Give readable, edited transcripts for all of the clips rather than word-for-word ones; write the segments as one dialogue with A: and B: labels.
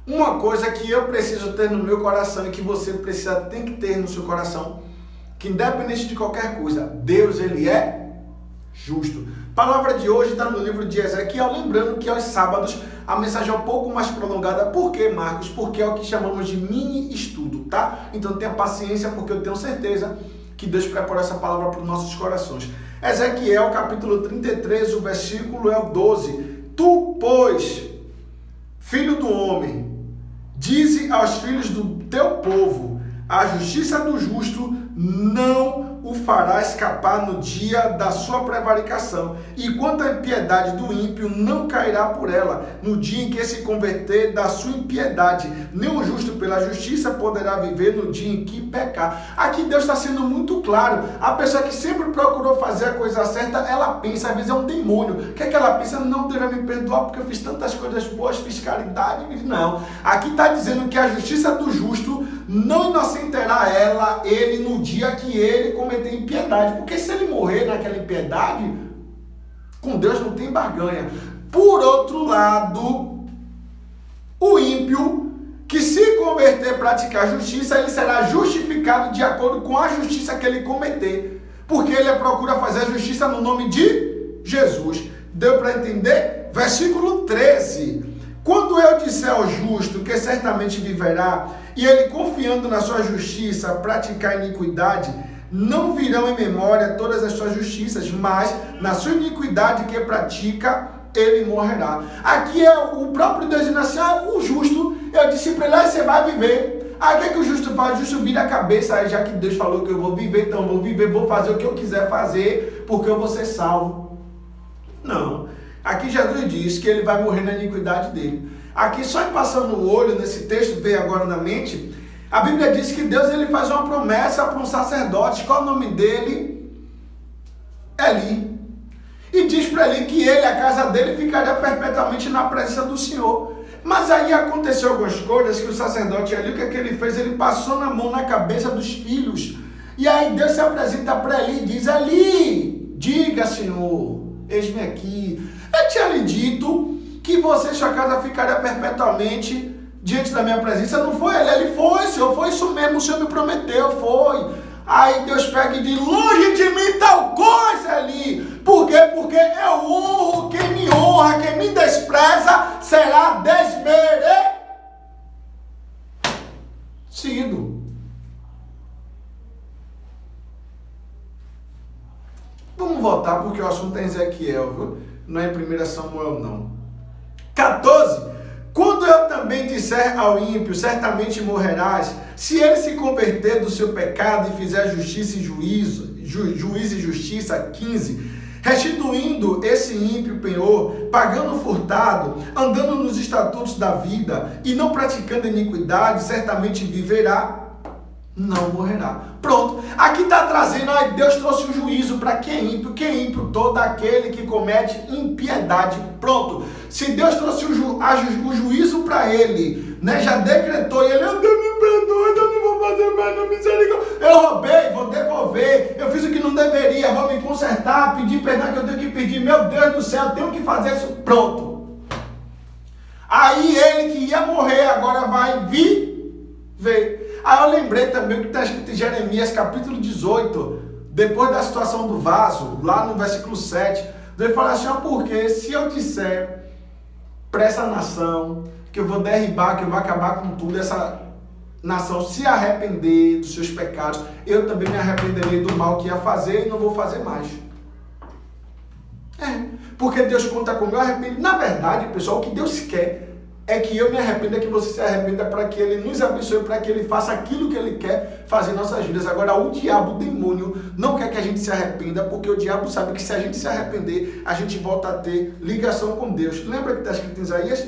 A: Uma coisa que eu preciso ter no meu coração e que você tem que ter no seu coração, que independente de qualquer coisa, Deus, Ele é justo. A palavra de hoje está no livro de Ezequiel, lembrando que aos sábados a mensagem é um pouco mais prolongada. Por quê, Marcos? Porque é o que chamamos de mini estudo, tá? Então tenha paciência, porque eu tenho certeza que Deus preparou essa palavra para os nossos corações. Ezequiel, capítulo 33, o versículo é o 12. Tu, pois, filho do homem, dize aos filhos do teu povo, a justiça do justo não o fará escapar no dia da sua prevaricação, e quanto à impiedade do ímpio, não cairá por ela, no dia em que se converter da sua impiedade. Nem o justo pela justiça poderá viver no dia em que pecar. Aqui Deus está sendo muito claro. A pessoa que sempre procurou fazer a coisa certa, ela pensa, às vezes é um demônio. O que é que ela pensa? Não deve me perdoar porque eu fiz tantas coisas boas, fiz caridade. Não. Aqui está dizendo que a justiça do justo não inocentará ele no dia que ele cometer impiedade. Porque se ele morrer naquela impiedade, com Deus não tem barganha. Por outro lado, o ímpio que se converter e praticar justiça, ele será justificado de acordo com a justiça que ele cometer. Porque ele procura fazer a justiça no nome de Jesus. Deu para entender? Versículo 13. Quando eu disser ao justo que certamente viverá, e ele confiando na sua justiça praticar iniquidade, não virão em memória todas as suas justiças, mas na sua iniquidade que pratica, ele morrerá. Aqui é o próprio Deus dizendo assim, o justo, eu disse para ele, você vai viver. Aí o que é que o justo faz? O justo vira a cabeça, aí já que Deus falou que eu vou viver, então eu vou viver, vou fazer o que eu quiser fazer, porque eu vou ser salvo. Não. Aqui Jesus diz que ele vai morrer na iniquidade dele. Aqui só em passando o olho nesse texto, veio agora na mente, a Bíblia diz que Deus ele faz uma promessa para um sacerdote. Qual é o nome dele? Eli. E diz para Eli que ele, a casa dele, ficaria perpetuamente na presença do Senhor. Mas aí aconteceu algumas coisas que o sacerdote Eli, o que é que ele fez? Ele passou na mão na cabeça dos filhos. E aí Deus se apresenta para Eli e diz, Eli, diga, Senhor, eis-me aqui. Eu tinha lhe dito que você e sua casa ficaria perpetuamente diante da minha presença. Não foi ele? Ele foi, Senhor, foi isso mesmo, o Senhor me prometeu, foi. Aí Deus pega e diz, longe de mim tal coisa ali. Por quê? Porque eu honro quem me honra, quem me despreza será desmerecido. Vamos voltar porque o assunto é Ezequiel, viu? Não é em 1 Samuel, não. 14. Quando eu também disser ao ímpio, certamente morrerás, se ele se converter do seu pecado e fizer justiça e juízo e justiça, 15, restituindo esse ímpio penhor, pagando furtado, andando nos estatutos da vida e não praticando iniquidade, certamente viverá, não morrerá. Pronto, aqui está trazendo, Deus trouxe o juízo para quem é ímpio. Quem é ímpio? Todo aquele que comete impiedade. Pronto, se Deus trouxe o juízo para ele, né, já decretou, e ele, Deus me perdoe, eu não vou fazer mais, não, misericórdia. Eu roubei, vou devolver, eu fiz o que não deveria, vou me consertar, pedir perdão que eu tenho que pedir, meu Deus do céu, eu tenho que fazer isso. Pronto. Aí ele que ia morrer, agora vai viver. Aí eu lembrei também o que está escrito em Jeremias capítulo 18, depois da situação do vaso, lá no versículo 7, Deus fala assim, porque se eu disser para essa nação que eu vou derribar, que eu vou acabar com tudo, essa nação se arrepender dos seus pecados, eu também me arrependerei do mal que ia fazer e não vou fazer mais. Porque Deus conta com o meu arrependimento. Na verdade, pessoal, o que Deus quer é que eu me arrependa, que você se arrependa, para que Ele nos abençoe, para que Ele faça aquilo que Ele quer fazer em nossas vidas. Agora, o diabo, o demônio, não quer que a gente se arrependa, porque o diabo sabe que se a gente se arrepender, a gente volta a ter ligação com Deus. Lembra que está escrito em Isaías?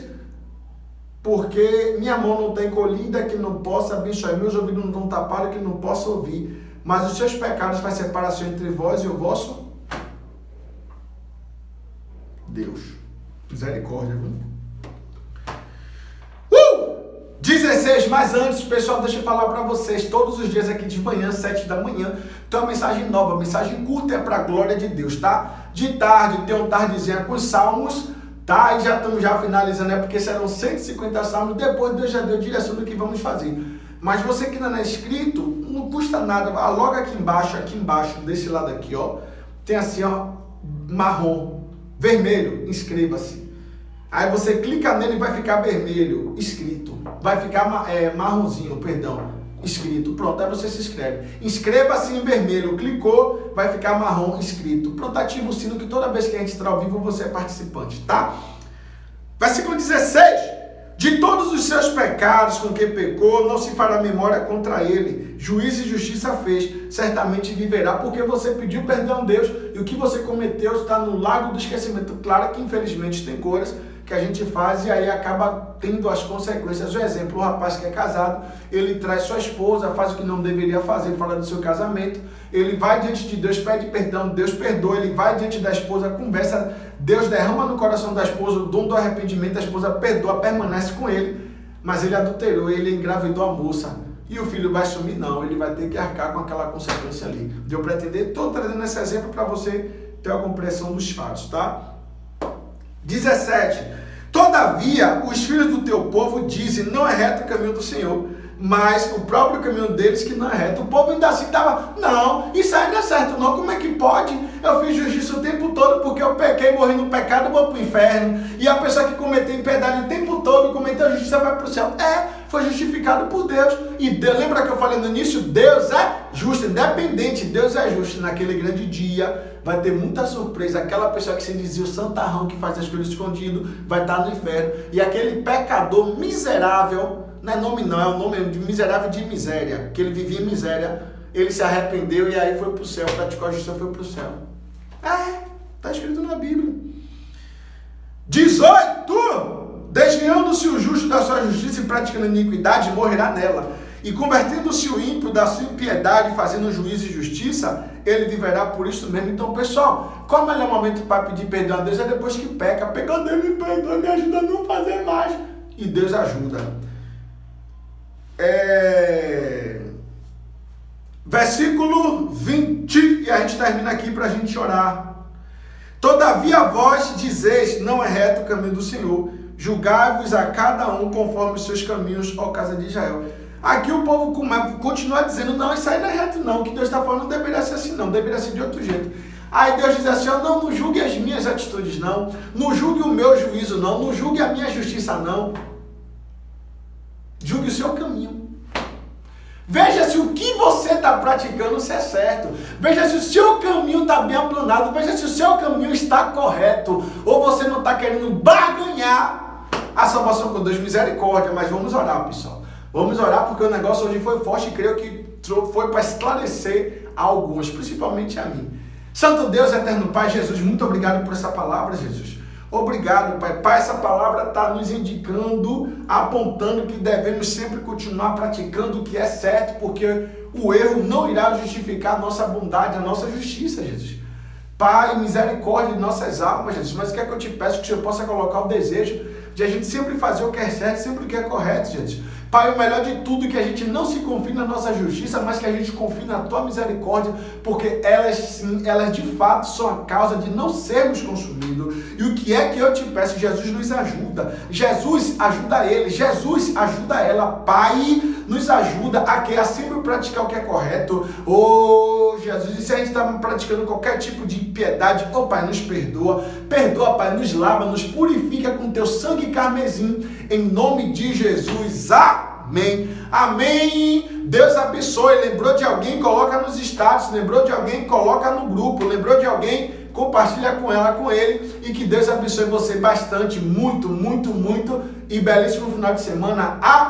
A: Porque minha mão não está encolhida, que não possa abençoar, meus ouvidos não estão tapados, que não possa ouvir, mas os seus pecados fazem separação entre vós e o vosso Deus. Misericórdia, viu? 16, mas antes, pessoal, deixa eu falar para vocês, todos os dias aqui de manhã, 7 da manhã, tem uma mensagem nova, mensagem curta, é para a glória de Deus, tá? De tarde, tem um tardezinha com os salmos, tá? E já estamos finalizando, porque serão 150 salmos, depois Deus já deu direção do que vamos fazer. Mas você que não é inscrito, não custa nada, logo aqui embaixo, desse lado aqui, ó, tem assim, ó, marrom, vermelho, inscreva-se. Aí você clica nele e vai ficar vermelho, inscrito. Vai ficar marronzinho, perdão, inscrito. Pronto, aí você se inscreve. Inscreva-se em vermelho, clicou, vai ficar marrom, inscrito. Pronto, ativa o sino que toda vez que a gente entrar ao vivo você é participante, tá? Versículo 16. De todos os seus pecados com que pecou, não se fará memória contra ele. Juízo e justiça fez, certamente viverá, porque você pediu perdão a Deus e o que você cometeu está no lago do esquecimento. Claro que infelizmente tem coisas que a gente faz e aí acaba tendo as consequências. O exemplo, o rapaz que é casado, ele traz sua esposa, faz o que não deveria fazer, fala do seu casamento, ele vai diante de Deus, pede perdão, Deus perdoa, ele vai diante da esposa, conversa, Deus derrama no coração da esposa o dom do arrependimento, a esposa perdoa, permanece com ele, mas ele adulterou, ele engravidou a moça, e o filho vai sumir? Não, ele vai ter que arcar com aquela consequência ali. Deu para entender? Estou trazendo esse exemplo para você ter a compreensão dos fatos, tá? 17. Todavia, os filhos do teu povo dizem, não é reto o caminho do Senhor, mas o próprio caminho deles que não é reto. O povo ainda assim estava, não, isso aí não é certo não, como é que pode? Eu fiz justiça o tempo todo porque eu pequei, morri no pecado, vou para o inferno. E a pessoa que cometeu impiedade o tempo todo, cometeu justiça, vai para o céu. Foi justificado por Deus. E Deus, lembra que eu falei no início? Deus é justo, independente, Deus é justo. Naquele grande dia vai ter muita surpresa. Aquela pessoa que se dizia o santarrão, que faz as coisas escondido, vai estar no inferno. E aquele pecador miserável, não é nome não, é o nome de miserável de miséria, que ele vivia em miséria, ele se arrependeu e aí foi para o céu, praticou a justiça, foi para o céu. Está escrito na Bíblia. 18. Desviando-se o justo da sua justiça e praticando iniquidade, morrerá nela. E convertendo-se o ímpio da sua impiedade, fazendo juízo e justiça, ele viverá por isso mesmo. Então, pessoal, qual é o melhor momento para pedir perdão a Deus? É depois que peca. Pega, Deus me perdoa, me ajuda a não fazer mais. E Deus ajuda. Versículo 20, e a gente termina aqui para a gente orar. Todavia vós dizeis, não é reto o caminho do Senhor, julgai-vos a cada um conforme os seus caminhos, ó casa de Israel. Aqui o povo continua dizendo, não, isso aí não é reto não, o que Deus está falando não deveria ser assim não, deveria ser de outro jeito. Aí Deus diz assim, não julgue as minhas atitudes não julgue o meu juízo não julgue a minha justiça não, julgue o seu caminho. Veja se o que você está praticando se é certo. Veja se o seu caminho está bem aplanado. Veja se o seu caminho está correto. Ou você não está querendo barganhar a salvação com Deus. Misericórdia. Mas vamos orar, pessoal. Vamos orar porque o negócio hoje foi forte e creio que foi para esclarecer a alguns, principalmente a mim. Santo Deus, eterno Pai, Jesus, muito obrigado por essa palavra, Jesus. Obrigado, Pai. Pai, essa palavra está nos indicando, apontando que devemos sempre continuar praticando o que é certo, porque o erro não irá justificar a nossa bondade, a nossa justiça, Jesus. Pai, misericórdia de nossas almas, Jesus. Mas quer que eu te peço que o Senhor possa colocar o desejo de a gente sempre fazer o que é certo, sempre o que é correto, Jesus. Pai, o melhor de tudo é que a gente não se confie na nossa justiça, mas que a gente confie na Tua misericórdia, porque elas sim, elas de fato são a causa de não sermos consumidos. E o que é que eu te peço? Jesus nos ajuda. Jesus ajuda ele. Jesus ajuda ela. Pai, nos ajuda a sempre praticar o que é correto. Oh, Jesus, e se a gente está praticando qualquer tipo de impiedade, oh Pai, nos perdoa. Perdoa, Pai, nos lava, nos purifica com Teu sangue carmesim. Em nome de Jesus. Amém. Amém. Deus abençoe. Lembrou de alguém? Coloca nos status. Lembrou de alguém? Coloca no grupo. Lembrou de alguém? Compartilha com ela, com ele. E que Deus abençoe você bastante. Muito, muito, muito. E belíssimo final de semana. Amém.